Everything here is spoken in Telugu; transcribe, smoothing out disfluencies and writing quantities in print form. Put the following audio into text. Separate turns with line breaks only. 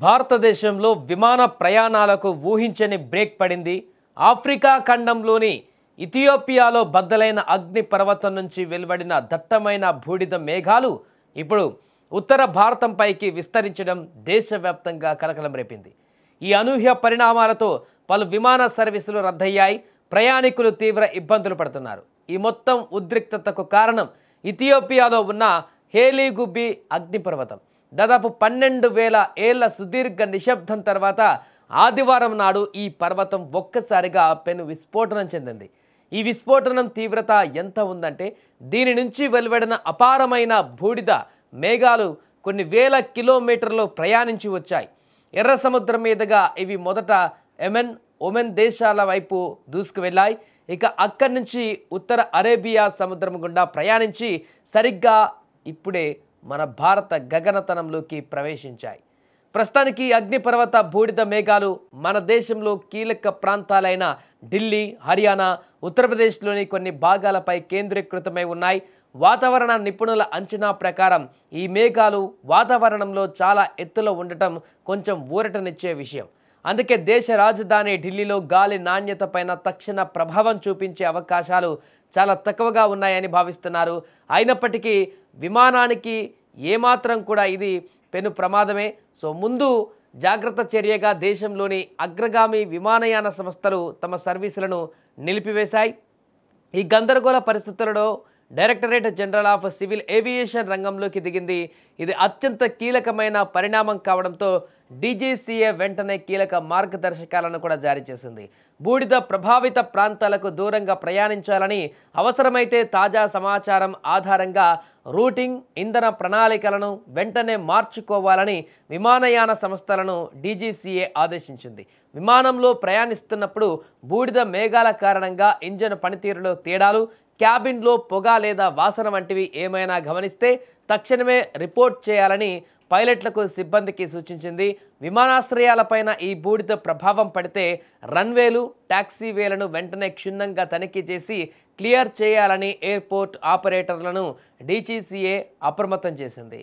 భారతదేశంలో విమాన ప్రయాణాలకు ఊహించని బ్రేక్ పడింది. ఆఫ్రికా ఖండంలోని ఇథియోపియాలో బద్దలైన అగ్ని పర్వతం నుంచి వెలువడిన దట్టమైన బూడిద మేఘాలు ఇప్పుడు ఉత్తర భారతంపైకి విస్తరించడం దేశవ్యాప్తంగా కలకలం రేపింది. ఈ అనూహ్య పరిణామాలతో పలు విమాన సర్వీసులు రద్దయ్యాయి. ప్రయాణికులు తీవ్ర ఇబ్బందులు పడుతున్నారు. ఈ మొత్తం ఉద్రిక్తతకు కారణం ఇథియోపియాలో ఉన్న హేలీగుబి అగ్నిపర్వతం. దాదాపు 12,000 ఏళ్ల సుదీర్ఘ నిశ్శబ్దం తర్వాత ఆదివారం నాడు ఈ పర్వతం ఒక్కసారిగా పెను విస్ఫోటనం చెందింది. ఈ విస్ఫోటనం తీవ్రత ఎంత ఉందంటే దీని నుంచి వెలువడిన అపారమైన బూడిద మేఘాలు కొన్ని వేల కిలోమీటర్లు ప్రయాణించి వచ్చాయి. ఎర్ర సముద్రం మీదుగా ఇవి మొదట ఒమెన్ దేశాల వైపు దూసుకు వెళ్ళాయి. ఇక అక్కడి నుంచి ఉత్తర అరేబియా సముద్రం గుండా ప్రయాణించి సరిగ్గా ఇప్పుడే మన భారత గగనతలంలోకి ప్రవేశించాయి. ప్రస్తుతానికి అగ్నిపర్వత బూడిద మేఘాలు మన దేశంలో కీలక ప్రాంతాలైన ఢిల్లీ, హర్యానా, ఉత్తరప్రదేశ్లోని కొన్ని భాగాలపై కేంద్రీకృతమై ఉన్నాయి. వాతావరణ నిపుణుల అంచనా ప్రకారం ఈ మేఘాలు వాతావరణంలో చాలా ఎత్తులో ఉండటం కొంచెం ఊరటనిచ్చే విషయం. అందుకే దేశ రాజధాని ఢిల్లీలో గాలి నాణ్యత పైన తక్షణ ప్రభావం చూపించే అవకాశాలు చాలా తక్కువగా ఉన్నాయని భావిస్తున్నారు. అయినప్పటికీ విమానానికి ఏమాత్రం కూడా ఇది పెను ప్రమాదమే. ముందు జాగ్రత్త చర్యగా దేశంలోని అగ్రగామి విమానయాన సంస్థలు తమ సర్వీసులను నిలిపివేశాయి. ఈ గందరగోళ పరిస్థితులలో directorate general of civil aviation రంగంలోకి దిగింది. ఇది అత్యంత కీలకమైన పరిణామం కావడంతో డీజీసీఏ వెంటనే కీలక మార్గదర్శకాలను కూడా జారీ చేసింది. బూడిద ప్రభావిత ప్రాంతాలకు దూరంగా ప్రయాణించాలని, అవసరమైతే తాజా సమాచారం ఆధారంగా రూటింగ్, ఇంధన ప్రణాళికలను వెంటనే మార్చుకోవాలని విమానయాన సంస్థలను డీజీసీఏ ఆదేశించింది. విమానంలో ప్రయాణిస్తున్నప్పుడు బూడిద మేఘాల కారణంగా ఇంజన్ పనితీరులో తేడాలు, క్యాబిన్లో పొగ లేదా వాసన వంటివి ఏమైనా గమనిస్తే తక్షణమే రిపోర్ట్ చేయాలని పైలట్లకు, సిబ్బందికి సూచించింది. విమానాశ్రయాలపైన ఈ బూడిద ప్రభావం పడితే రన్వేలు, టాక్సీవేలను వెంటనే క్షుణ్ణంగా తనిఖీ చేసి క్లియర్ చేయాలని ఎయిర్పోర్ట్ ఆపరేటర్లను డీజీసీఏ అప్రమత్తం చేసింది.